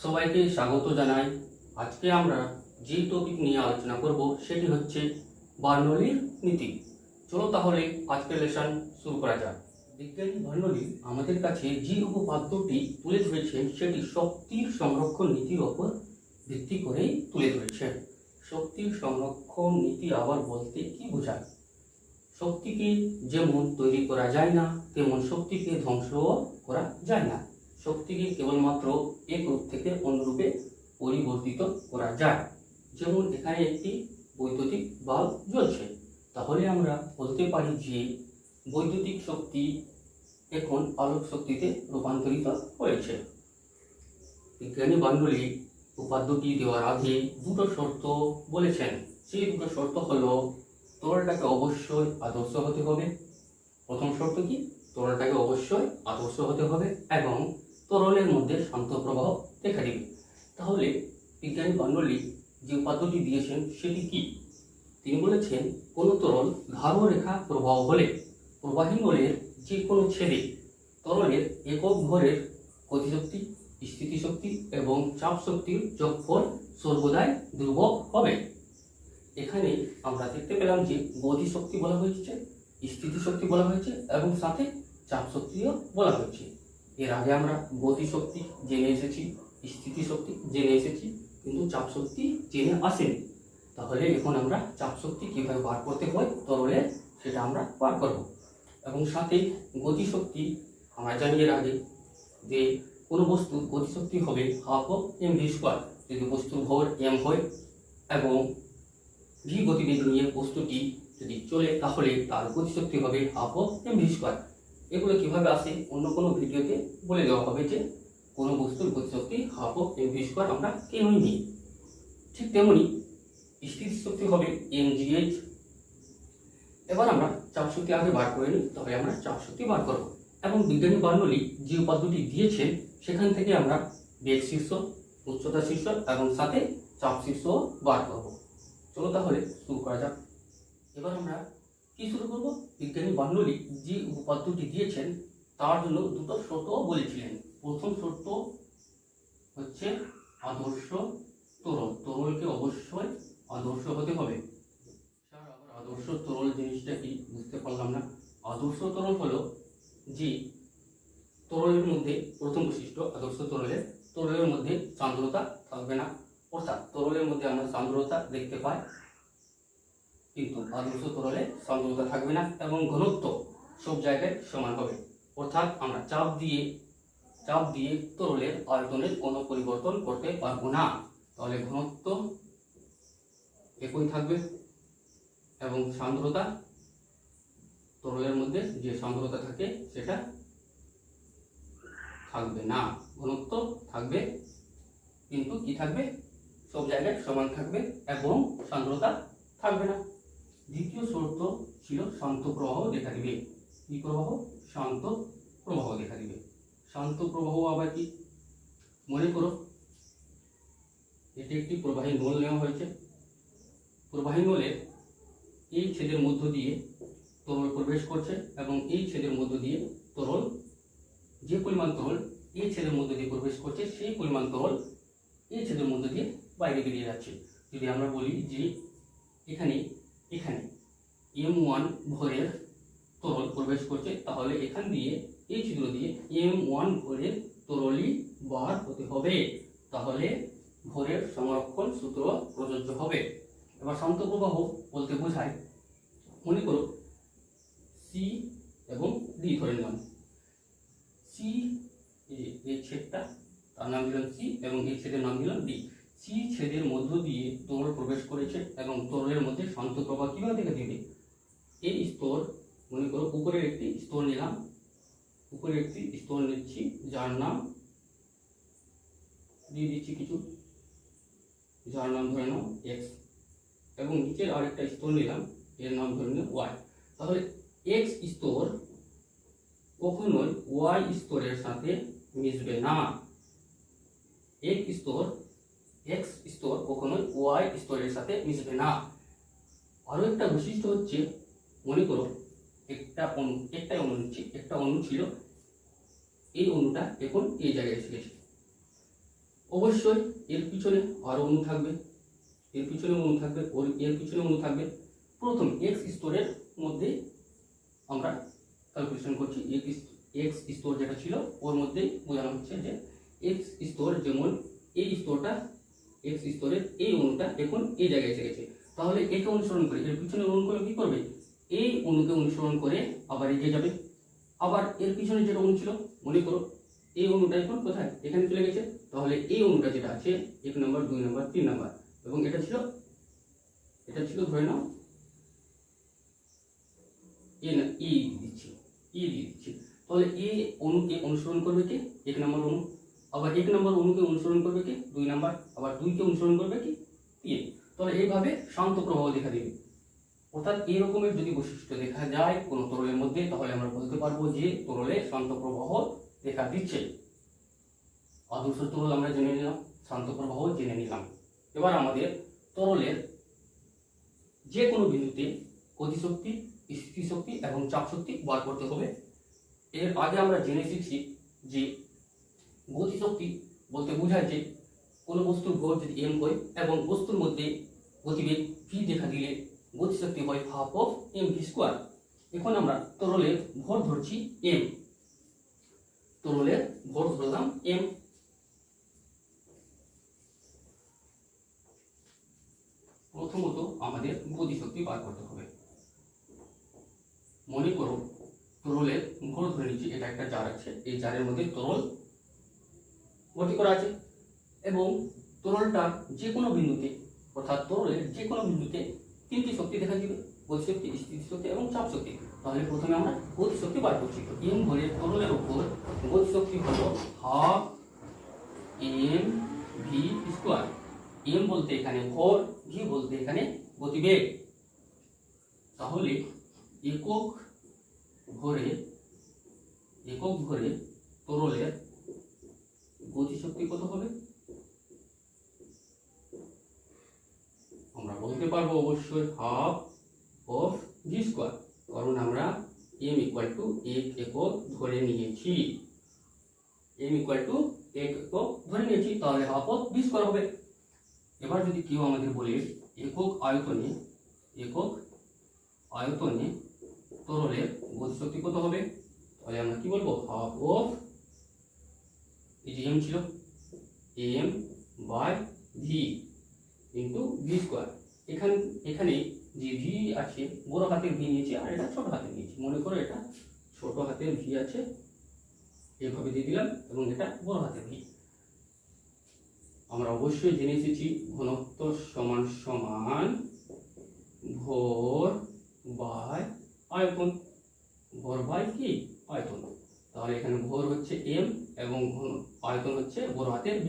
সবাইকে স্বাগত জানাই। আজকে আমরা যে টপিক নিয়ে আলোচনা করব সেটি হচ্ছে বার্নৌলির নীতি। চলো তাহলে আজকের লেসন শুরু করা যাক। বিজ্ঞানী বার্নৌলি আমাদের কাছে যে উপপাদ্যটি তুলে ধরেছেন সেটি শক্তির সংরক্ষণ নীতির ওপর ভিত্তি করেই তুলে ধরেছেন। শক্তির সংরক্ষণ নীতি আবার বলতে কি বোঝায়? শক্তিকে যেমন তৈরি করা যায় না তেমন শক্তিকে ধ্বংসও করা যায় না। শক্তিকে কেবলমাত্র এক রূপ থেকে অন্য রূপে পরিবর্তিত করা যায়। যেমন এখানে একটি বৈদ্যুতিক বাল্ব জ্বলছে, তাহলে আমরা বলতে পারি যে বৈদ্যুতিক শক্তি এখন আলোক শক্তিতে রূপান্তরিত হয়েছে। বিজ্ঞানী বার্নৌলি উপাদ্যটি দেওয়ার আগে দুটো শর্ত বলেছেন। সেই দুটো শর্ত হলো, তরলটাকে অবশ্যই আদর্শ হতে হবে। প্রথম শর্ত কি? তরলটাকে অবশ্যই আদর্শ হতে হবে এবং তরলের মধ্যে শান্ত প্রবাহ দেখা দিবে। তাহলে বিজ্ঞানী বার্নৌলি যে উপাদ্যটি দিয়েছেন সেটি কি? তিনি বলেছেন, কোনো তরল ধারু রেখা প্রবাহ হলে প্রবাহী নলের যে কোনো ছেদে তরলের একক ভরের গতিশক্তি, স্থিতিশক্তি এবং চাপ শক্তির যোগফল সর্বদাই ধ্রুবক হবে। এখানে আমরা দেখতে পেলাম যে গতিশক্তি বলা হয়েছে, স্থিতিশক্তি বলা হয়েছে এবং সাথে চাপ শক্তিও বলা হয়েছে। এর আগে আমরা গতিশক্তি জেনে এসেছি, স্থিতিশক্তি জেনে এসেছি, কিন্তু চাপ শক্তি জেনে আসেনি। তাহলে এখন আমরা চাপ শক্তি কিভাবে বার করতে হয় তরলে সেটা আমরা বার করব। এবং সাথে গতিশক্তি আমরা জানি এর আগে যে কোনো বস্তুর গতিশক্তি হবে হাফ অফ mv স্কোয়ার। যদি বস্তুর ভর m হয় এবং v গতিবেগ নিয়ে বস্তুটি যদি চলে তাহলে তার গতিশক্তি হবে হাফ অফ mv স্কোয়ার। এগুলো কিভাবে আসে অন্য কোনো ভিডিওতে বলে দেওয়া হবে যে কোনো বস্তুর গতিশক্তি হাফ অফ mv স্কোয়ার আমরা কেনই নিই। ঠিক তেমনি স্থিতিশক্তি হবে mgh। এবার আমরা চাপ শক্তি আগে বার করে নিই, তবে আমরা চাপ শক্তি বার করব। এবং বিজ্ঞানী বার্নৌলি যে উপাদ্যটি দিয়েছেন সেখান থেকে আমরা বেগ শীর্ষ, উচ্চতা শীর্ষ এবং সাথে চাপ শীর্ষ বার করব। চলো তাহলে শুরু করা যাক। এবার আমরা কি শুরু করব? বিজ্ঞানী বার্নৌলি যে উপাদ্যটি দিয়েছেন তার জন্য দুটো শর্ত বলেছিলেন। প্রথম শর্ত হচ্ছে আদর্শ তরল। তরলকে অবশ্যই আদর্শ হতে হবে। স্যার, আবার আদর্শ তরল জিনিসটা কি বুঝতে পারলাম না। আদর্শ তরল হলো যে তরলের মধ্যে প্রথম বৈশিষ্ট্য আদর্শ তরলের মধ্যে সান্দ্রতা থাকবে না। অর্থাৎ তরলের মধ্যে আমরা সান্দ্রতা দেখতে পাই, কিন্তু আদর্শ তরলে সান্দ্রতা থাকবে না এবং ঘনত্ব সব জায়গায় সমান হবে। অর্থাৎ আমরা চাপ দিয়ে তরলের আয়তনের কোনো পরিবর্তন করতে পারবো না। তাহলে ঘনত্ব একই থাকবে এবং সান্দ্রতা, তরলের মধ্যে যে সান্দ্রতা থাকে সেটা থাকবে না। ঘনত্ব থাকবে কিন্তু কি থাকবে? সব জায়গায় সমান থাকবে এবং সান্দ্রতা থাকবে না। দ্বিতীয় শর্ত ছিল শান্ত প্রবাহ দেখা দিবে। কি প্রবাহ? শান্ত প্রবাহ দেখা দিবে। শান্ত প্রবাহ আবার কি? মনে করো এটি একটি প্রবাহী নল নেওয়া হয়েছে। প্রবাহী নলের এই ছেদের মধ্য দিয়ে তরল প্রবেশ করছে এবং এই ছেদের মধ্য দিয়ে তরল, যে পরিমাণ তরল এই ছেদের মধ্য দিয়ে প্রবেশ করছে সেই পরিমাণ তরল এই ছেদের মধ্য দিয়ে বাইরে বেরিয়ে যাচ্ছে। যদি আমরা বলি যে এখানে m1 ভরের তরল প্রবেশ করছে, তাহলে এখান দিয়ে এই ছিদ্র দিয়ে m1 ভরের তরলই বার হতে হবে। তাহলে ভরের সংরক্ষণ সূত্র প্রযোজ্য হবে। এবার শান্ত প্রবাহ বলতে বোঝায়, মনে করো সি এবং ডি ধরে নিলাম। সি এই ছেদটা, তার নাম দিলাম সি এবং এই ছেদের নাম দিলাম ডি। সি ছেদের মধ্য দিয়ে তরল প্রবেশ করেছে এবং তরলের মধ্যে শান্ত প্রবাহ কিভাবে দেখা দিবে? এই স্তর, মনে করো উপরের একটি স্তর নিলাম, উপরে একটি স্তর নিচ্ছি যার নাম দিয়ে দিচ্ছি কিছু, যার নাম ধরে নাও এক্স, এবং নিচের আরেকটা স্তর নিলাম, এর নাম ধরে নাও ওয়াই। তাহলে এক্স স্তর কখনোই ওয়াই স্তরের সাথে মিশবে না। এক্স স্তর কখনোই ওয়াই স্তরের সাথে মিশবে না। আরো একটা বৈশিষ্ট্য হচ্ছে, মনে করো একটাই অণু নিচ্ছি, একটা অণু ছিল, এই অণুটা এখন এই জায়গায় এসে গেছে। অবশ্যই এর পিছনে আরো অণু থাকবে, এর পিছনে অণু থাকবে, এর পিছনে অণু থাকবে। প্রথম এক্স স্তরের মধ্যে আমরা ক্যালকুলেশন করছি। এক্স স্তর যেটা ছিল ওর মধ্যেই বোঝানো হচ্ছে যে এক্স স্তর, যেমন এই স্তরটা, এক্স স্তরের এই অণুটা এখন এই জায়গায় এসে গেছে, তাহলে একে অনুসরণ করে এর পিছনে অণুগুলো কি করবে, এই অণুকে অনুসরণ করে আবার এগিয়ে যাবে। আবার এর পিছনে যেটা অণু ছিল, মনে করো এই অণুটা এখন কোথায়, এখানে চলে গেছে, তাহলে এই অণুটা যেটা আছে 1 নম্বর 2 নম্বর 3 নম্বর, এবং এটা ছিল ধরে নাও ই দিচ্ছি, তাহলে এই অণুকে অনুসরণ করবে কি 1 নম্বর অণু, আবার 1 নম্বর অণুকে অনুসরণ করবে কি 2 নম্বর, আবার 2 কে অনুসরণ করবে কি 3। তাহলে এইভাবে শান্ত প্রবাহ দেখা দেবে। অর্থাৎ এই রকমের যদি বৈশিষ্ট্য দেখা যায় কোন তরলের মধ্যে, তাহলে আমরা বলতে পারবো যে তরলে শান্ত প্রবাহ দেখা দিচ্ছে। আদর্শ তরল আমরা জেনে নিলাম, শান্ত প্রবাহ জেনে নিলাম। এবার আমাদের তরলের যে কোনো বিন্দুতে গতিশক্তি, স্থিতিশক্তি এবং চাপ শক্তি বার করতে হবে। এর আগে আমরা জেনে শিখছি যে গতিশক্তি বলতে বোঝায় যে কোনো বস্তুর ভর যদি m হয় এবং বস্তুর মধ্যে গতিবেগ v দেখা দিলে গতিশক্তি হয় হাফ অফ mv স্কয়ার। এখন আমরা তরলের ভর ধরছি m, তরলের ভর ধরলাম m। প্রথমত আমাদের গতিশক্তি বার করতে হবে। মনে করো তরলের ভর ধরে নিচ্ছি, এটা একটা জার আছে, এই জারের মধ্যে তরল ভর্তি করা আছে এবং তরলটার যে কোনো বিন্দুতে, অর্থাৎ তরলের যে কোনো বিন্দুতে 3টি শক্তি দেখা দিবে, গতিশক্তি, স্থিতিশক্তি এবং চাপ শক্তি। তাহলে প্রথমে আমরা গতিশক্তি বার করছি। তো m ভরের তরলের উপর গতিশক্তি হলো হাফ mv স্কয়ার। m বলতে এখানে ভর, v বলতে এখানে গতিবেগ। তাহলে একক ভরে তরলের গতিশক্তি কত হবে? আমরা বলতে পারবো অবশ্যই হাফ অফ ভি স্কয়ার, কারণ আমরা m ইকুয়াল টু 1 একক ধরে নিয়েছি। তাহলে হাফ অফ ভি স্কয়ার হবে। এবার যদি কেউ আমাদের বলে একক আয়তনে তরলের গতিশক্তি কত হবে, তাহলে আমরা কি বলবো, হাফ অফ, এই যে m ছিল m by v into V square. এখানে যে v আছে বড় হাতের v নিয়েছি আর এটা ছোট হাতের নিয়েছি। মনে করো এটা ছোট হাতের v আছে, এভাবে দিয়ে দিলাম, এবং এটা বড় হাতের v। আমরা অবশ্যই জেনে এসেছি ঘনত্ব সমান সমান ভর বাই আয়তন, ভর বাই কি আয়তন। তাহলে এখানে ভর হচ্ছে m এবং আয়তন হচ্ছে বড় হাতের v।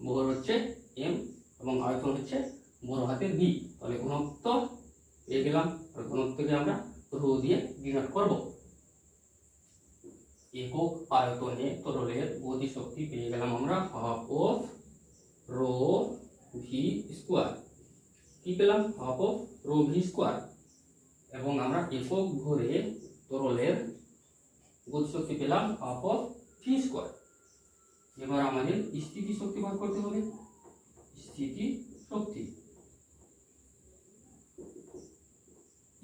ভর হচ্ছে m এবং আয়তন হচ্ছে বড় হাতের v। তাহলে ঘনত্ব পেয়ে গেলাম, আর ঘনত্বকে আমরা রো দিয়ে ডিনোট করব। একক আয়তনে তরলের গতিশক্তি পেয়ে গেলাম আমরা half of rho V square. কি পেলাম? Half of rho V square. এবং আমরা একক ভরে তরলের গতিশক্তি পেলাম হাফ অফ ভি স্কয়ার। এবার আমাদের স্থিতি শক্তি বার করতে হবে।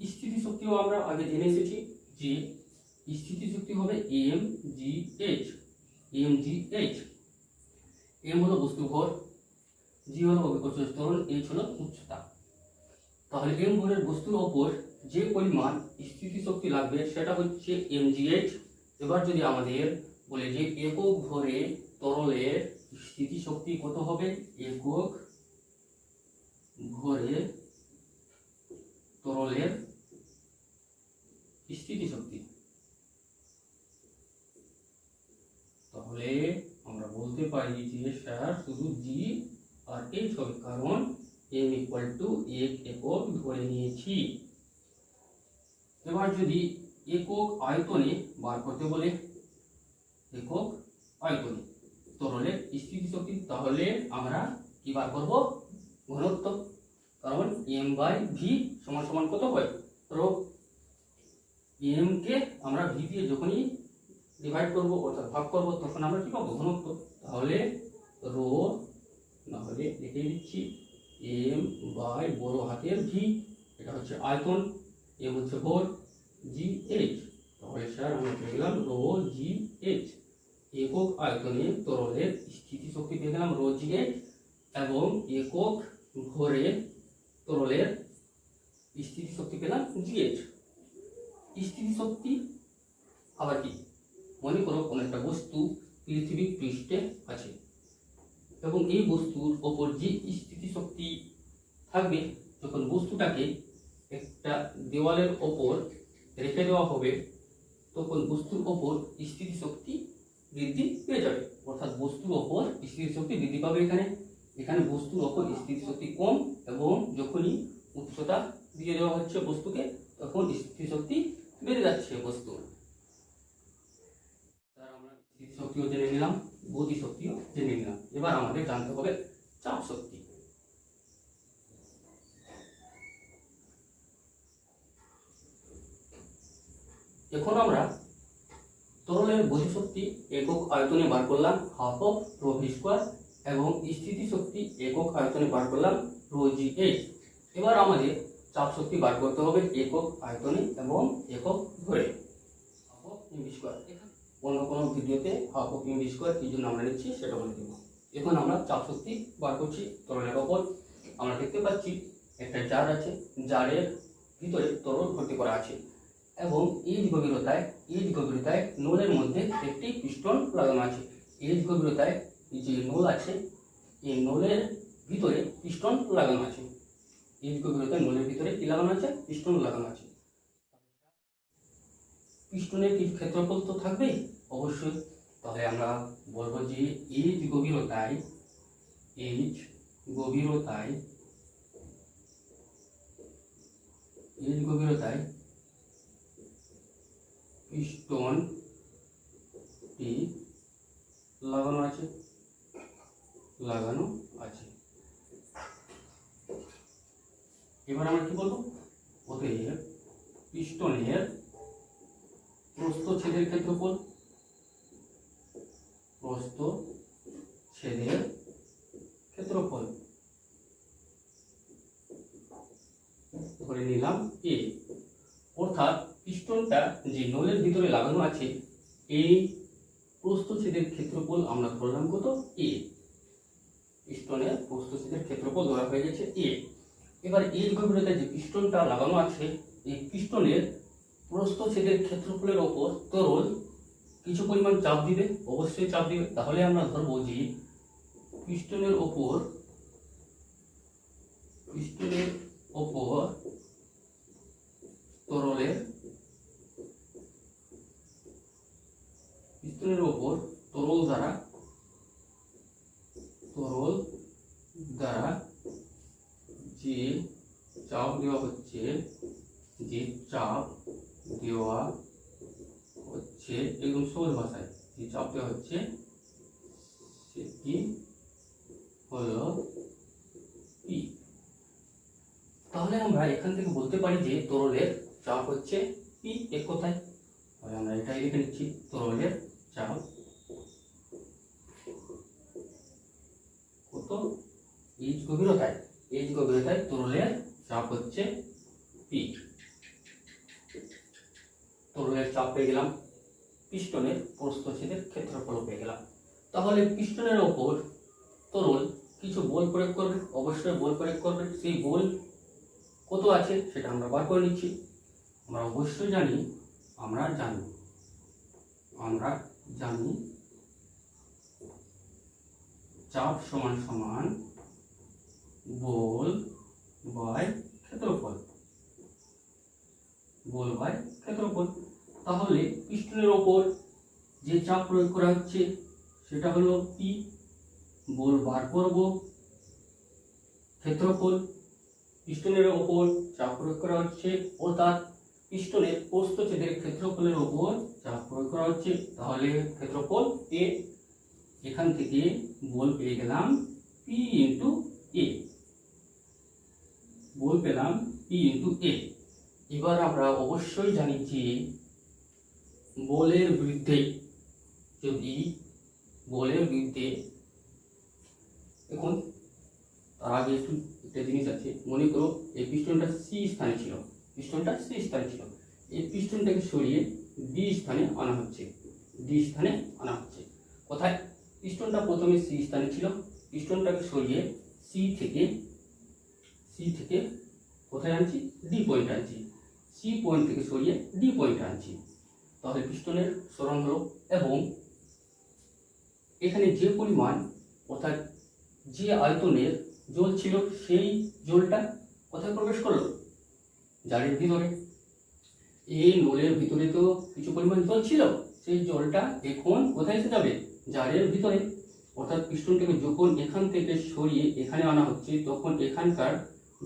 স্থিতি শক্তিও আমরা আগে জেনে এসেছি যে স্থিতি শক্তি হবে mgh। m হলো বস্তু ভর, g হলো অভিকর্ষজ ত্বরণ, h হলো উচ্চতা। তাহলে m ভরের বস্তুর ওপর যে পরিমাণ স্থিতি শক্তি লাগবে সেটা হচ্ছে mgh। এবার যদি আমাদের বলে যে একক ভরে তরলের স্থিতি শক্তি কত হবে, একক ভরে তরলের স্থিতি শক্তি, তাহলে আমরা বলতে পারি যে স্যার শুধু g আর h হবে, কারণ m ইকুয়াল টু 1 একক ধরে নিয়েছি। এবার যদি একক আয়তনে বার করতে বলে, একক আয়তনে তরলের স্থিতি শক্তি, তাহলে আমরা কি বার করব, ঘনত্ব। কারণ m বাই v সমান সমান কত হয়, রো। m কে আমরা v দিয়ে যখনই ডিভাইড করব অর্থাৎ ভাগ করব তখন আমরা কি পাবো, ঘনত্ব। তাহলে রো তাহলে লিখে দিচ্ছি এম বাই বড় হাতের ভি, এটা হচ্ছে আয়তন, এম হচ্ছে ভর, জি এইচ, তাহলে স্যার আমরা পেয়ে গেলাম রো জি এইচ। একক আয়তনে তরলের স্থিতি শক্তি পেয়ে গেলাম রো জি এইচ, এবং একক ভরে তরলের স্থিতি শক্তি পেলাম জি এইচ। স্থিতি শক্তি আবার কি, মনে করো কোনো একটা বস্তু পৃথিবীর পৃষ্ঠে আছে এবং এই বস্তুর ওপর যে স্থিতি শক্তি থাকবে, যখন বস্তুটাকে একটা দেওয়ালের ওপর রেখে দেওয়া হবে তখন বস্তুর ওপর স্থিতি শক্তি বৃদ্ধি পেয়ে যাবে, অর্থাৎ বস্তুর ওপর স্থিতি শক্তি বৃদ্ধি পাবে। এখানে বস্তুর ওপর স্থিতি শক্তি কম, এবং যখনই উচ্চতা দিয়ে দেওয়া হচ্ছে বস্তুকে তখন স্থিতি শক্তি বেড়ে যাচ্ছে বস্তুর। আমরা স্থিতি শক্তিও জেনে নিলাম, গতি শক্তিও জেনে নিলাম। এবার আমাদের জানতে হবে চাপ শক্তি। এখন আমরা তরলের গতি শক্তি একক আয়তনে বার করলাম half of rho V square, এবং স্থিতি শক্তি একক আয়তনে বার করলাম রো জি এইচ। এবার আমাদের চাপ শক্তি বার করতে হবে একক আয়তনে এবং একক ভরে, half of M V square. অন্য কোনো ভিডিওতে half of M V square কি জন্য আমরা নিচ্ছি সেটা বলে দেব। এখন আমরা চাপ শক্তি বার করছি তরলের ওপর। আমরা দেখতে পাচ্ছি একটা জার আছে, জারের ভিতরে তরল ভর্তি করা আছে, এবং এই গভীরতায় নলের মধ্যে একটি পিস্টন লাগানো আছে। এই গভীরতায় যে নল আছে, এই নলের ভিতরে পিস্টন লাগানো আছে। এই গভীরতায় নলের ভিতরে কি লাগানো আছে? পিস্টন লাগানো আছে। পিস্টনের কি ক্ষেত্রফল তো থাকবেই অবশ্যই, তাহলে আমরা বলবো যে এইচ গভীরতায় পিস্টনটি লাগানো আছে। এবার আমরা কি বলবো? অতএব পিস্টনের প্রস্থচ্ছেদের ক্ষেত্রফল ধরে নিলাম এ, অর্থাৎ পিস্টনটা যে নলের ভিতরে লাগানো আছে এই প্রস্থচ্ছেদের ক্ষেত্রফল আমরা ধরলাম কত? এ। পিস্টনের প্রস্থচ্ছেদের ক্ষেত্রফল ধরা হয়ে গেছে এ। এবার এই গভীরতায় যে পিস্টনটা লাগানো আছে এই পিস্টনের প্রস্থচ্ছেদের ক্ষেত্রফলের ওপর তরল কিছু পরিমাণ চাপ দিবে, অবশ্যই চাপ দিবে। তাহলে আমরা ধরবো যে পিস্টনের ওপর তরল দ্বারা যে চাপ দেওয়া হচ্ছে একদম সহজ ভাষায় যে চাপ দেওয়া হচ্ছে সেটি হলো পি। তাহলে আমরা এখান থেকে বলতে পারি যে তরলের চাপ হচ্ছে পি এক কথায়। তাহলে আমরা এটাই লিখে নিচ্ছি, তরলের চাপ কত? এইচ গভীরতায় তরলের চাপ হচ্ছে পি। তরলের চাপ পেয়ে গেলাম, পিস্টনের প্রস্থচ্ছেদের ক্ষেত্রফল পেয়ে গেলাম। তাহলে পিস্টনের ওপর তরল কিছু বল প্রয়োগ করবে, অবশ্যই বল প্রয়োগ করবে। সেই বল কত আছে সেটা আমরা বার করে নিচ্ছি। আমরা অবশ্যই জানি চাপ সমান সমান বল বাই ক্ষেত্রফল। তাহলে পিস্টনের ওপর যে চাপ প্রয়োগ করা হচ্ছে সেটা হলো পি। বল বার করব, ক্ষেত্রফল। পিস্টনের ওপর চাপ প্রয়োগ করা হচ্ছে, অর্থাৎ পিস্টনের প্রস্থচ্ছেদের ক্ষেত্রফলের ওপর চাপ প্রয়োগ করা হচ্ছে, তাহলে ক্ষেত্রফল এ। এখান থেকে বল পেয়ে গেলাম পি ইন্টু এ। এবার আমরা অবশ্যই জানি যে বলের বিরুদ্ধে এখন তার আগে একটা জিনিস আছে, মনে করো এই পিস্টনটা সি স্থানে ছিল, এই পিস্টনটাকে সরিয়ে ডি স্থানে আনা হচ্ছে, কোথায়? পিস্টনটা প্রথমে সি স্থানে ছিল, পিস্টনটাকে সরিয়ে সি থেকে কোথায় আনছি? ডি পয়েন্ট আনছি, সি পয়েন্ট থেকে সরিয়ে ডি পয়েন্ট আনছি। তাহলে পিস্টনের সরণ হলো, এবং এখানে যে পরিমাণ অর্থাৎ যে আয়তনের জল ছিল সেই জলটা কোথায় প্রবেশ করলো? জারের ভিতরে। এই নলের ভিতরে তো কিছু পরিমাণ জল ছিল, সেই জলটা এখন কোথায় এসে যাবে? জারের ভিতরে। অর্থাৎ পিস্টনটাকে যখন এখান থেকে সরিয়ে এখানে আনা হচ্ছে, তখন এখানকার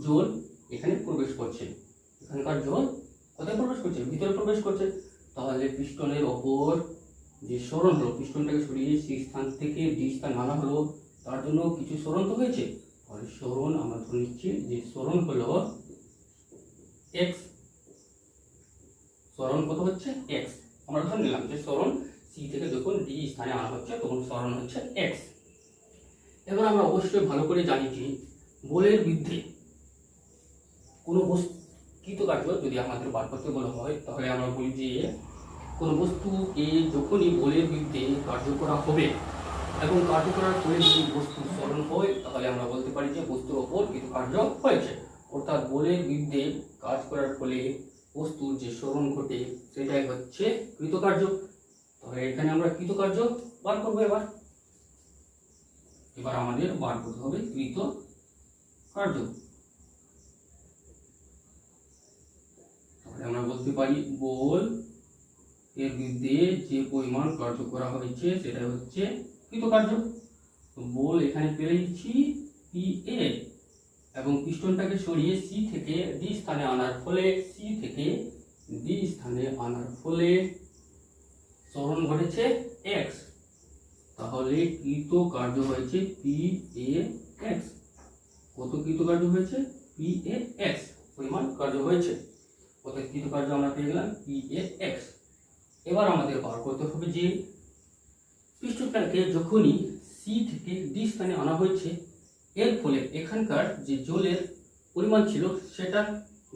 জল এখানে প্রবেশ করছে, কোথায় প্রবেশ করছে? ভিতরে প্রবেশ করছে। তাহলে পিস্টনের ওপর যে সরণ হলো, পিস্টনটাকে সরিয়ে সি স্থান থেকে ডি স্থান আনা হলো, তার জন্য কিছু সরণ তো হয়েছে। তাহলে সরণ আমরা ধরে নিচ্ছি যে সরণ হলো এক্স। সরণ কত হচ্ছে? এক্স। আমরা ধরে নিলাম যে সরণ সি থেকে যখন ডি স্থানে আনা হচ্ছে তখন সরণ হচ্ছে এক্স। এবার আমরা অবশ্যই ভালো করে জানি যে বলের বিরুদ্ধে কোনো কৃতকার্য যদি আমাদের বার করতে বলা হয়, তাহলে আমরা বলি যে কোনো বস্তুকে যখনই বলের বিরুদ্ধে কার্য করা হবে এবং কার্য করার ফলে যদি বস্তুর সরণ হয়, তাহলে আমরা বলতে পারি যে বস্তুর ওপর কৃতকার্য হয়েছে। অর্থাৎ বলের বিরুদ্ধে কাজ করার ফলে বস্তুর যে সরণ ঘটে সেটাই হচ্ছে কৃতকার্য। তাহলে এখানে আমরা কৃতকার্য বার করবো। এবার আমাদের বার করতে হবে কৃতকার্য। তাহলে আমরা বলতে পারি বল এর বিরুদ্ধে যে পরিমাণ কার্য করা হয়েছে সেটা হচ্ছে কৃতকার্য। বল এখানে পেয়েছি পি এ, এবং পিস্টনটাকে সরিয়ে সি থেকে ডি স্থানে আনার ফলে সরণ ঘটেছে এক্স। তাহলে কৃতকার্য হয়েছে পি এ এক্স। কত কৃতকার্য হয়েছে? পি এ এক্স পরিমাণ কার্য হয়েছে। কত কৃতকার্য আমরা পেয়ে গেলাম? P A x. এবার আমাদের বার করতে হবে যে পিস্টনটাকে যখনই সি থেকে ডি স্থানে আনা হয়েছে, এর ফলে এখানকার যে জলের পরিমাণ ছিল সেটা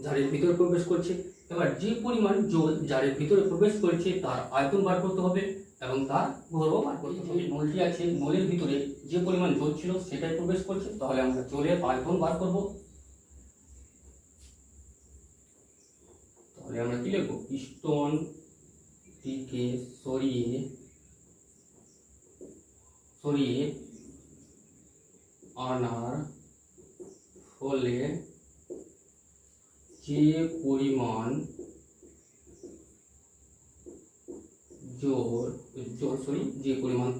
জারের ভিতরে প্রবেশ করছে। এবার যে পরিমাণ জল জারের ভিতরে প্রবেশ করেছে তার আয়তন বার করতে হবে এবং তার ভরও বার করতে হবে। নলটি আছে, নলের ভিতরে যে পরিমাণ জল ছিল সেটাই প্রবেশ করছে, তাহলে আমরা জলের আয়তন বার করব। তাহলে আমরা কি লিখব? পিস্টনটিকে সরিয়ে আনার ফলে যে পরিমাণ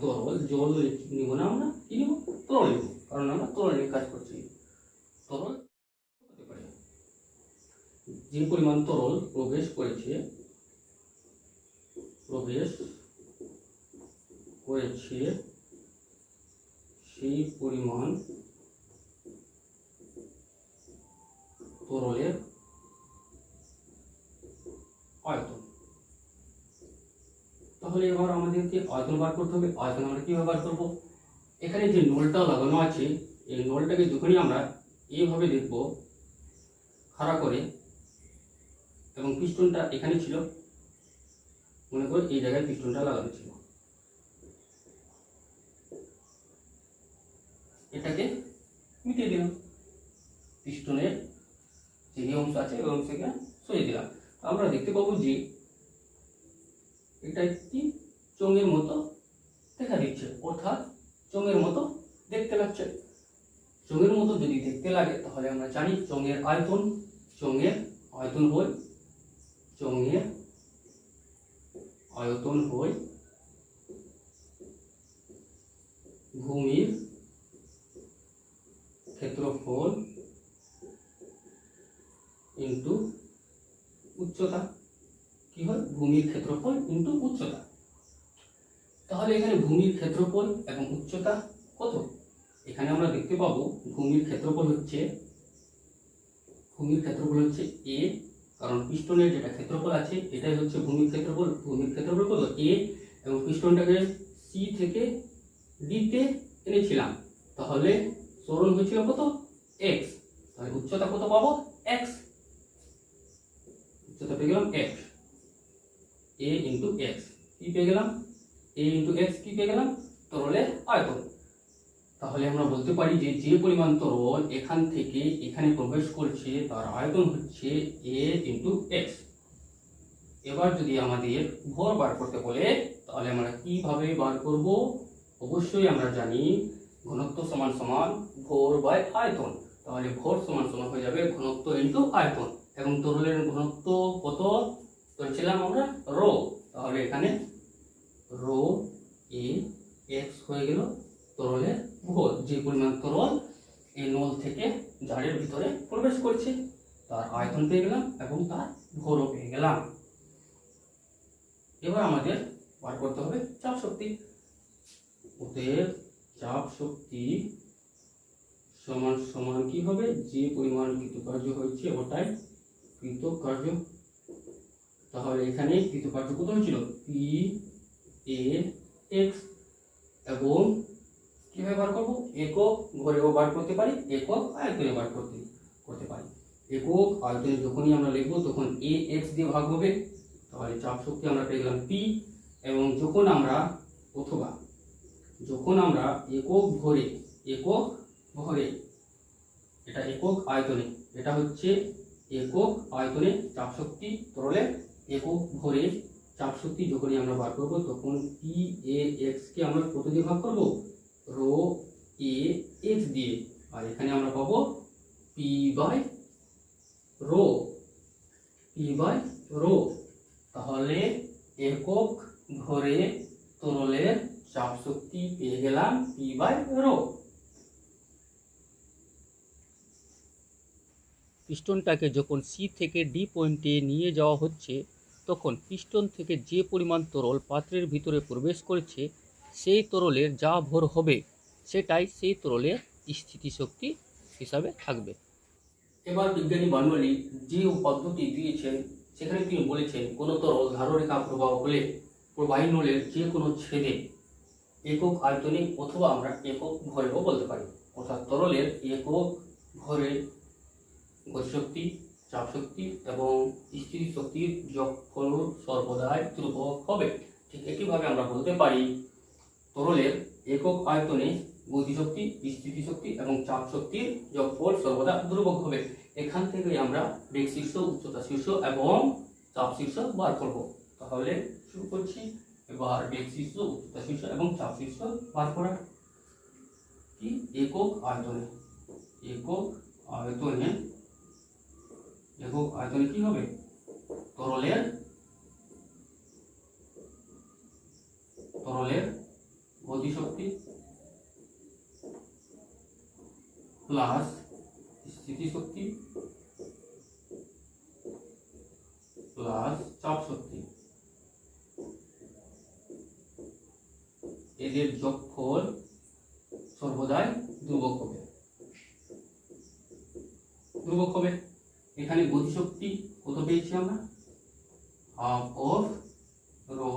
তরল, জল নিব না, আমরা কি নিব? তরল নিব, কারণ আমরা তরল নিয়ে কাজ করছি। তরল হতে পারে যে পরিমাণ তরল প্রবেশ করেছে সেই পরিমাণ তরলের আয়তন। তাহলে এবার আমাদেরকে আয়তন বার করতে হবে। আয়তন আমরা কিভাবে বার করব? এখানে যে নলটা লাগানো আছে, এই নলটাকে যখনই আমরা এইভাবে দেখব খাড়া করে, এবং পিস্টনটা এখানে ছিল, মনে করো এই জায়গায় পিস্টনটা লাগানো ছিল, এটাকে মিটিয়ে দিলাম, পিস্টনের যে অংশ আছে ওই অংশকে সরিয়ে দিলাম। আমরা দেখতে পাবো যে এটা একটি চোঙের মতো দেখা দিচ্ছে, অর্থাৎ চোঙের মতো দেখতে লাগছে। চোঙের মতো যদি দেখতে লাগে তাহলে আমরা জানি চোঙের আয়তন হয় ভূমির ক্ষেত্রফল ইন্টু উচ্চতা। কি হয়? ভূমির ক্ষেত্রফল ইন্টু উচ্চতা। তাহলে এখানে ভূমির ক্ষেত্রফল এবং উচ্চতা কত? এখানে আমরা দেখতে পাবো ভূমির ক্ষেত্রফল হচ্ছে এ, কারণ পিস্টনের যেটা ক্ষেত্রফল আছে এটাই হচ্ছে ভূমির ক্ষেত্রফল। ভূমির ক্ষেত্রফল কত? এ, এবং পিস্টনটাকে সি থেকে ডি তে এনেছিলাম, তাহলে সরণ হয়েছিল কত? এক্স, তাহলে উচ্চতা কত পাবো? এক্স, উচ্চতা পেয়ে গেলাম এক্স, এ ইন্টু এক্স কি পেয়ে গেলাম? এ ইন্টু এক্স কি পেয়ে গেলাম? তরলের আয়তন। তাহলে আমরা বলতে পারি যে যে পরিমাণ তরল এখান থেকে এখানে প্রবেশ করছে তার আয়তন হচ্ছে এ ইন্টু এক্স। এবার যদি আমাদের ভর বার করতে বলে তাহলে আমরা কিভাবে বার করব? অবশ্যই আমরা জানি ঘনত্ব সমান সমান ভর বাই আয়তন। তাহলে ভর সমান সমান হয়ে যাবে ঘনত্ব ইন্টু আয়তন, এবং তরলের ঘনত্ব কত ধরেছিলাম আমরা? রো। তাহলে এখানে রো এ এক্স হয়ে গেল তরলের ভর। যে পরিমাণ তরল এই নল থেকে জারের ভিতরে প্রবেশ করছে তার আয়তন পেয়ে গেলাম এবং তার ভরও পেয়ে গেলাম। এবার আমাদের বার করতে হবে চাপ শক্তি। অতএব চাপ শক্তি সমান সমান কি হবে? যে পরিমাণ কৃতকার্য হয়েছে ওটাই কৃতকার্য। তাহলে এখানে কৃতকার্য কত হয়েছিল? P A x. এবং কিভাবে বার করবো? একক ঘরেও বার করতে পারি, একক আয়তনে বার করতে পারি। একক আয়তনে যখনই আমরা লিখবো তখন এ এক্স দিয়ে ভাগ হবে। তাহলে চাপ শক্তি আমরা পেয়ে গেলাম পি। এবং যখন আমরা একক ভরে এটা একক আয়তনে, এটা হচ্ছে একক আয়তনে চাপ শক্তি তরলের একক ভরে চাপ শক্তি যখনই আমরা বার করবো তখন পি এ এক্স কে আমরা কত দিয়ে ভাগ করবো? রো এ এক্স দিয়ে। আর এখানে আমরা পাবো পি বাই রো। তাহলে একক ভরে তরলের চাপ শক্তি পেয়ে গেলাম পি বাই রো। পিস্টনটাকে যখন সি থেকে ডি পয়েন্টে নিয়ে যাওয়া হচ্ছে তখন পিস্টন থেকে যে পরিমাণ তরল পাত্রের ভিতরে প্রবেশ করেছে সেই তরলের যা ভর হবে সেটাই সেই তরলের স্থিতিশক্তি হিসাবে থাকবে। এবার বিজ্ঞানী বার্নৌলি যে পদ্ধতি দিয়েছেন সেখানে তিনি বলেছেন কোন তরল ধাররেখা প্রবাহ হলে প্রবাহী নলের যে কোনো ছেদে একক আয়তনে অথবা আমরা একক ভরেও বলতে পারি, অর্থাৎ তরলের একক ভরে গতিশক্তি, চাপ শক্তি এবং স্থিতি শক্তির যোগফল সর্বদাই ধ্রুবক হবে। ঠিক একইভাবে আমরা বলতে পারি তরলের একক আয়তনে গতিশক্তি, স্থিতি শক্তি এবং চাপ শক্তির যোগফল সর্বদা ধ্রুবক হবে। এখান থেকে আমরা বেগ শীর্ষ, উচ্চতা শীর্ষ এবং চাপ শীর্ষ বার করব। তাহলে শুরু করছি। এবার বেগ শীর্ষ, উচ্চতা শীর্ষ এবং চাপ শীর্ষ বার করা। কি? একক আয়তনে কি হবে? তরলের গতিশক্তি প্লাস স্থিতিশক্তি প্লাস চাপ শক্তি, এদের যোগফল সর্বদাই ধ্রুবক হবে। এখানে গতিশক্তি কত পেয়েছি আমরা? Half of rho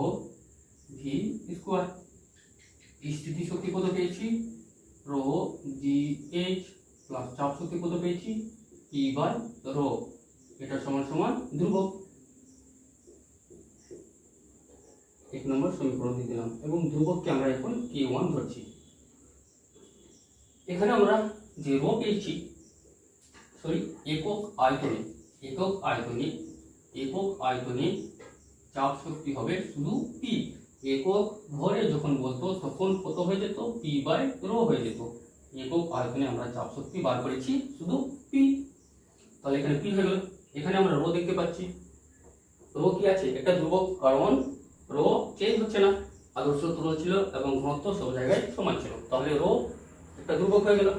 V square. স্থিতি শক্তি কত পেয়েছি? রো জি এইচ প্লাস চাপ শক্তি কত পেয়েছি? P by rho. এটা সমান সমান ধ্রুবক। 1 নম্বর সমীকরণ দিয়ে দিলাম এবং ধ্রুবককে আমরা এখন K1 ধরছি। এখানে আমরা যে রো পেয়েছি একক আয়তনে চাপ শক্তি হবে শুধু পি। একক ভরে যখন বলতো তখন কত হয়ে যেত? পি বাই রো হয়ে যেত। একক আয়তনে আমরা চাপ শক্তি বার করেছি শুধু পি। তাহলে এখানে পি হয়ে গেল। এখানে আমরা রো দেখতে পাচ্ছি। রো কি আছে? একটা ধ্রুবক, কারণ রো চেঞ্জ হচ্ছে না। আদর্শ তরল ছিল এবং ঘনত্ব সব জায়গায় সমান ছিল। তাহলে রো একটা ধ্রুবক হয়ে গেল।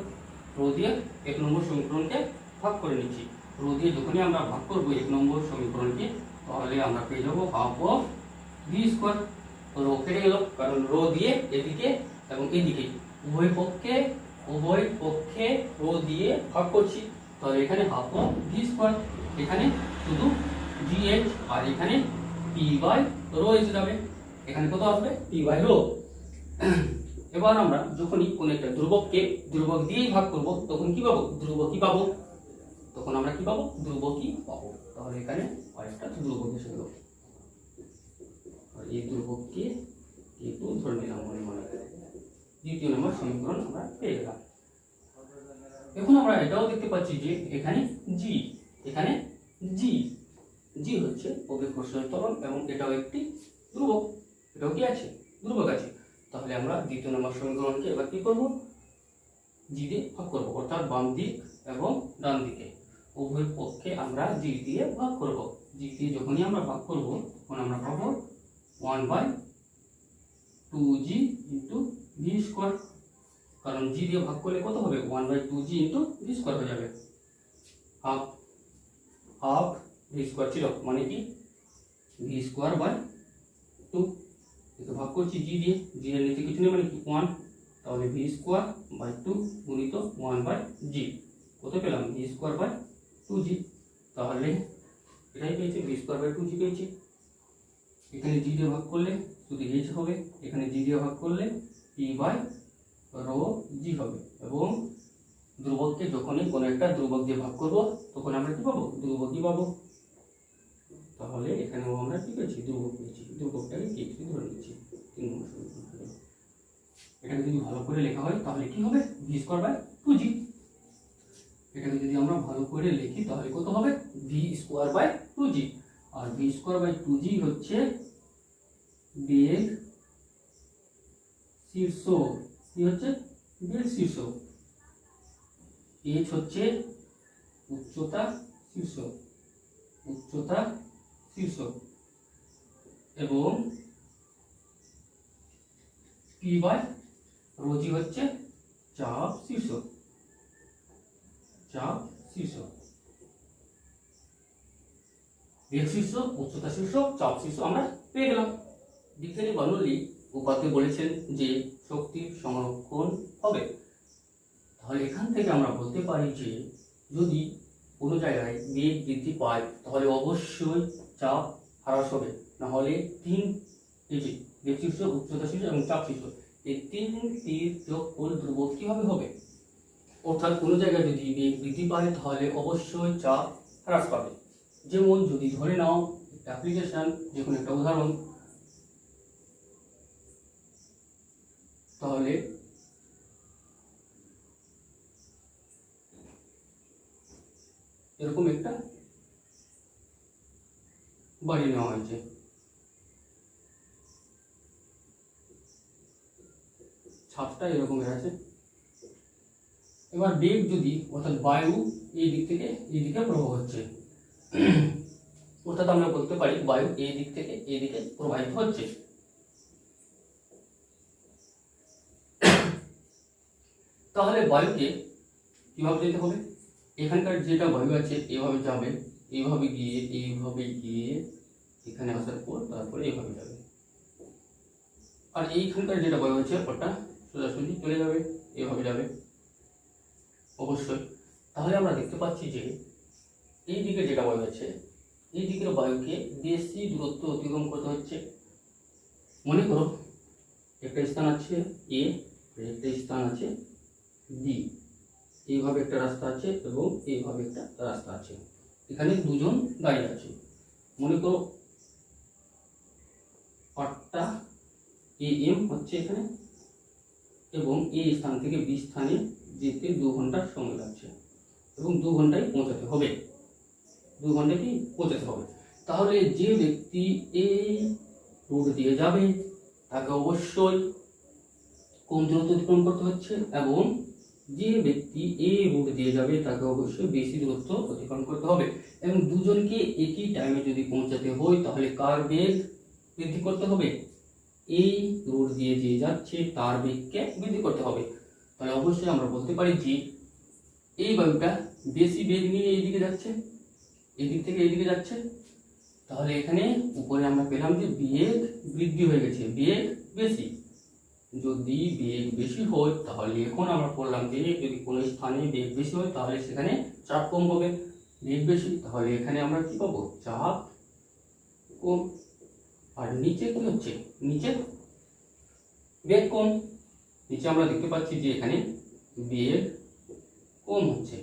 রো দিয়ে 1 নম্বর সমীকরণকে ভাগ করে নিচ্ছি। রো দিয়ে যখনই আমরা ভাগ করবো 1 নম্বর সমীকরণকে তাহলে আমরা পেয়ে যাবো half of V square. Rho কেটে গেল, কারণ রো দিয়ে এদিকে এবং এদিকে উভয় পক্ষে রো দিয়ে ভাগ করছি। তাহলে এখানে হাফ অফ ভি স্কোয়ার, এখানে শুধু জি এইচ আর এখানে পি বাই রো এসে যাবে। এখানে কত আসবে? P by rho. এবার আমরা যখনই কোনো একটা ধ্রুবককে ধ্রুবক দিয়েই ভাগ করব তখন কি পাবো? ধ্রুবকই পাবো। তখন আমরা কি পাবো? ধ্রুবকই পাবো। তাহলে এখানে আরেকটা ধ্রুবক এসে গেল। আর এই ধ্রুবককে একটু ধরে নিলাম মনে মনে। দ্বিতীয় নম্বর সমীকরণ আমরা পেয়ে গেলাম। এখন আমরা এটাও দেখতে পাচ্ছি যে এখানে জি, এখানে জি জি হচ্ছে অভিকর্ষীয় ত্বরণ এবং এটাও একটি ধ্রুবক। এটাও কি আছে? ধ্রুবক আছে। তাহলে আমরা দ্বিতীয় নম্বর সমীকরণকে এবার কি করব? জি দিয়ে ভাগ করব, অর্থাৎ বাম দিক এবং ডান দিকে উভয় পক্ষে আমরা জি দিয়ে ভাগ করব। জি দিয়ে যখনই আমরা ভাগ করব তখন আমরা পাবো 1/2g ইন্টু ভি স্কোয়ার। কারণ জি দিয়ে ভাগ করলে কত হবে? 1/2g ইন্টু ভি স্কোয়ার হয়ে যাবে। হাফ হাফ ভি স্কোয়ার ছিল মানে কি ভি স্কোয়ার বাই 2। একে ভাগ করছি জি দিয়ে, জি এর নিচে কিছু নেই মানে কি 1। তাহলে ভি স্কোয়ার বাই 2 গুণিত 1/g। কত পেলাম? V square by 2g। তাহলে এটাই পেয়েছি, ভি স্কোয়ার বাই 2g পেয়েছি। এখানে জি দিয়ে ভাগ করলে শুধু এইচ হবে, এখানে জি দিয়ে ভাগ করলে পি বাই রো জি হবে। এবং ধ্রুবককে যখনই কোনো একটা ধ্রুবক দিয়ে ভাগ করব তখন আমরা কি পাবো? ধ্রুবকই পাবো। তাহলে এখানেও আমরা কি পেয়েছি? ধ্রুবক পেয়েছি। ধ্রুবকটাকে কি ধরে নিচ্ছি 3 নম্বর সমীকরণ। এটাকে যদি ভালো করে লেখা হয় তাহলে কি হবে? V square by 2g। এটাকে যদি আমরা ভালো করে লিখি তাহলে কত হবে? V square by 2g। আর ভি স্কোয়ার বাই 2g হচ্ছে বেগ শীর্ষ, কি হচ্ছে? বেগ শীর্ষ। এইচ হচ্ছে উচ্চতা শীর্ষ, উচ্চতা শীর্ষ। এবং পি বাই রোজি হচ্ছে চাপ শীর্ষ, চাপ শীর্ষ। বেগ শীর্ষ, উচ্চতা শীর্ষ, চাপ শীর্ষ আমরা পেয়ে গেলাম। বিজ্ঞানী বার্নৌলি উপাত্তে বলেছেন যে শক্তির সংরক্ষণ হবে। তাহলে এখান থেকে আমরা বলতে পারি যে যদি কোনো জায়গায় বেগ বৃদ্ধি পায় তাহলে অবশ্যই চাপ হ্রাস হবে। না হলে এই যে বেগ শীর্ষ, উচ্চতা শীর্ষ এবং চাপ শীর্ষ, এই তিনটির যোগফল ধ্রুবক কিভাবে হবে? অর্থাৎ কোনো জায়গায় যদি বেগ বৃদ্ধি পায় তাহলে অবশ্যই চাপ হ্রাস পাবে। যেমন যদি ধরে নাও অ্যাপ্লিকেশন, যে কোনো একটা উদাহরণ, তাহলে এরকম একটা বাড়ি নেওয়া হয়েছে। ছাদটা এরকমের আছে। এবার বেগ যদি, অর্থাৎ বায়ু এই দিক থেকে এই দিকে প্রবাহ হচ্ছে, অর্থাৎ আমরা বলতে পারি বায়ু এই দিক থেকে এই দিকে প্রবাহিত হচ্ছে। তাহলে বায়ুকে কিভাবে যেতে হবে? এখানকার যেটা বায়ু আছে এভাবে যাবে, এইভাবে গিয়ে এখানে আসার পর তারপরে এইভাবে যাবে। আর এইখানকার যেটা বায়ু আছে ওটা সোজাসুজি চলে যাবে, এইভাবে যাবে অবশ্যই। তাহলে আমরা দেখতে পাচ্ছি যে এই দিকে যেটা বায়ু আছে এই দিকের বায়ুকে বেশি দূরত্ব অতিক্রম করতে হচ্ছে। মনে করো একটা স্থান আছে এ, একটা স্থান আছে বি, এইভাবে একটা রাস্তা আছে এবং এইভাবে একটা রাস্তা আছে। এখানে দুজন দাঁড়িয়ে আছে। মনে করো পাটটা AM হচ্ছে এখানে, এবং এই স্থান থেকে বি স্থানে যেতে 2 ঘন্টার সময় লাগছে এবং 2 ঘন্টায় পৌঁছাতে হবে, 2 ঘন্টায় কি পৌঁছাতে হবে। তাহলে যে ব্যক্তি এই রুট দিয়ে যাবে তাকে অবশ্যই কম দূরত্ব অতিক্রম করতে হচ্ছে, এবং যে ব্যক্তি এই রুট দিয়ে যাবে তাকে অবশ্যই বেশি দূরত্ব অতিক্রম করতে হবে। এবং দুজনকে একই টাইমে যদি পৌঁছাতে হয় তাহলে কার বেগ বৃদ্ধি করতে হবে? এই রুট দিয়ে যে যাচ্ছে তার বেগকে বৃদ্ধি করতে হবে। তাহলে অবশ্যই আমরা বলতে পারি যে এই বায়ুটা বেশি বেগ নিয়ে এইদিকে যাচ্ছে, এদিক থেকে এইদিকে যাচ্ছে। তাহলে এখানে উপরে আমরা পেলাম যে বেগ বৃদ্ধি হয়ে গেছে, বেগ বেশি। যদি বেগ বেশি হয় তাহলে এখন আমরা বললাম যে যদি কোনো স্থানে বেগ বেশি হয় তাহলে সেখানে চাপ কম হবে। বেগ বেশি তাহলে এখানে আমরা কি পাবো? চাপ কম। আর নিচে কি হচ্ছে? নিচে বেগ কম। নিচে আমরা দেখতে পাচ্ছি যে এখানে বেগ কম হচ্ছে।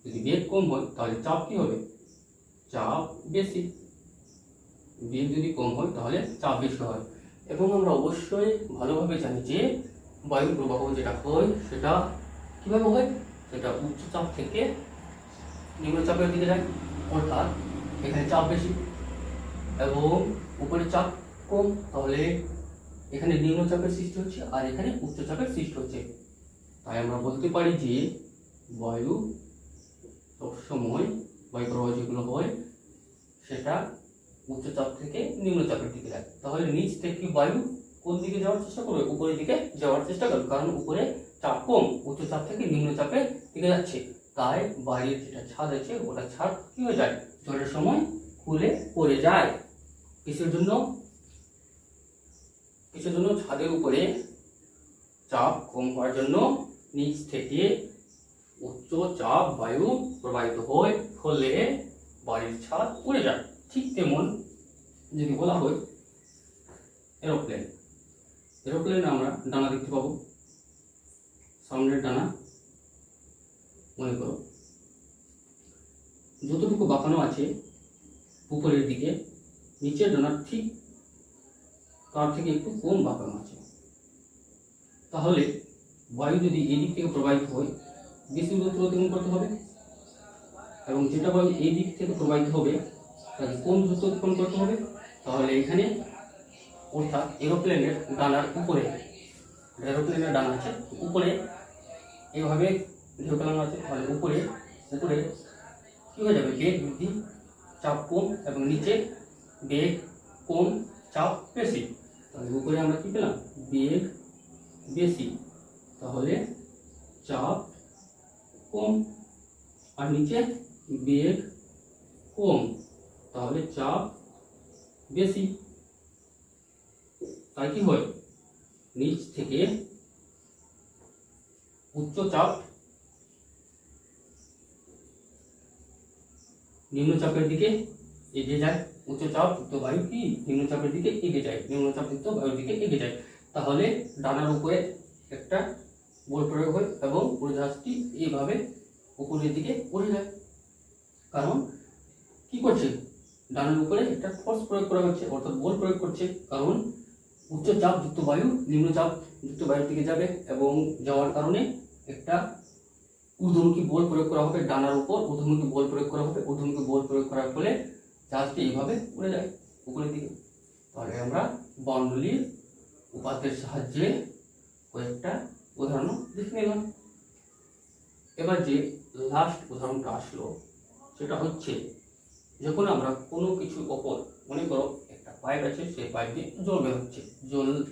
যদি বেগ কম হয় তাহলে চাপ কি হবে? চাপ বেশি। বেগ যদি কম হয় তাহলে চাপ বেশি হয়। এবং আমরা অবশ্যই ভালোভাবে জানি যে বায়ু প্রবাহ যেটা হয় সেটা কিভাবে হয়? সেটা উচ্চ চাপ থেকে নিম্নচাপের দিকে যায়, অর্থাৎ এখানে চাপ বেশি এবং উপরে চাপ কম, তাহলে এখানে নিম্নচাপের সৃষ্টি হচ্ছে আর এখানে উচ্চচাপের সৃষ্টি হচ্ছে। তাই আমরা বলতে পারি যে বায়ু সবসময় বায়ু প্রবাহ যেগুলো হয় সেটা উচ্চচাপ থেকে নিম্নচাপের দিকে যায়। তাহলে নিচ থেকে বায়ু কোন দিকে যাওয়ার চেষ্টা করবে? উপরের দিকে যাওয়ার চেষ্টা করবে, কারণ উপরে চাপ কম, উচ্চচাপ থেকে নিম্নচাপের দিকে যাচ্ছে। তাই বাড়ির যেটা ছাদ আছে ওটা ছাদ কি হয়ে যায়? ঝড়ের সময় খুলে পড়ে যায়। কিসের জন্য? ছাদের উপরে চাপ কম হওয়ার জন্য নিচ থেকে উচ্চ চাপ বায়ু প্রবাহিত হয়, ফলে বাড়ির ছাদ উড়ে যায়। ঠিক তেমন যদি বলা হয় এরোপ্লেনে আমরা ডানা দেখতে পাবো। সামনের ডানা মনে করো যতটুকু বাঁকানো আছে উপরের দিকে, নিচের ডানা ঠিক তার থেকে একটু কম বাঁকানো আছে। তাহলে বায়ু যদি এই দিক থেকে প্রবাহিত হয়, বেশি দূরত্ব অতিক্রম করতে হবে, এবং যেটা বায়ু এই দিক থেকে প্রবাহিত হবে তাকে কম দূরত্ব অতিক্রম করতে হবে। তাহলে এখানে অর্থাৎ এরোপ্লেনের ডানার উপরে, এরোপ্লেনের ডানা আছে উপরে এইভাবে ঢেউ খেলানো আছে, তাহলে উপরে কি হয়ে যাবে? বেগ বৃদ্ধি, চাপ কম, এবং নিচে বেগ কম, চাপ বেশি। তাহলে উপরে আমরা কি পেলাম? বেগ বেশি, তাহলে চাপ কম, আর নিচে বেগ কম, তাহলে চাপ বেশি। তাই কি হয়? নিচ থেকে উচ্চ চাপ নিম্নচাপের দিকে এগিয়ে যায়, উচ্চ চাপ যুক্ত বায়ু কি নিম্নচাপের দিকে এগিয়ে যায়, নিম্নচাপ যুক্ত বায়ুর দিকে এগিয়ে যায়। তাহলে ডানার উপরে একটা বল প্রয়োগ হয় এবং উড়োজাহাজটি এইভাবে উপরের দিকে উড়ে যায়। কারণ কি করছে? ডানার উপরে একটা ফোর্স প্রয়োগ করা হচ্ছে, অর্থাৎ বল প্রয়োগ করছে। কারণ উচ্চ চাপ যুক্ত বায়ু নিম্নচাপ যুক্ত বায়ুর দিকে যাবে এবং যাওয়ার কারণে একটা ঊর্ধ্বমুখী বল প্রয়োগ করা হবে, ডানার উপর ঊর্ধ্বমুখী বল প্রয়োগ করা হবে। ঊর্ধ্বমুখী বল প্রয়োগ করার ফলে জাহাজটি এইভাবে উড়ে যায় উপরের দিকে। তাহলে আমরা বার্নৌলির উপাত্তের সাহায্যে কয়েকটা উদাহরণ দেখে নিলাম। এবার যে লাস্ট উদাহরণটা আসলো সেটা হচ্ছে যখন আমরা কোনো কিছুর ওপর, মনে করো একটা পাইপ আছে, সেই পাইপ দিয়ে জল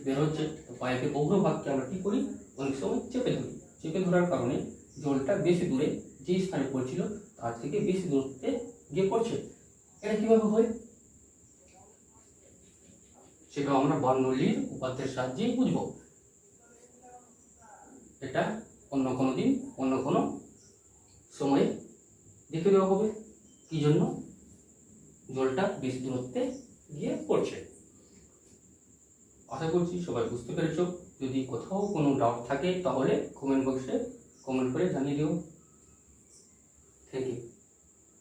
বের হচ্ছে, তো পাইপের অগ্রভাগকে আমরা কি করি? অনেক সময় চেপে ধরি। চেপে ধরার কারণে জলটা বেশি দূরে যে স্থানে পড়ছিল তার থেকে বেশি দূরত্বে গিয়ে পড়ছে। এটা কিভাবে হয়? সেটা আমরা বার্নৌলির উপাত্তের সাহায্যেই বুঝব। এটা অন্য কোনো দিন অন্য কোনো সময়ে দেখে দেওয়া হবে কি জন্য জলটা বেশি দূরত্বে গিয়ে পড়ছে। আশা করছি সবাই বুঝতে পেরেছ। যদি কোথাও কোনো ডাউট থাকে তাহলে কমেন্ট বক্সে কমেন্ট করে জানিয়ে দিও। Thank you.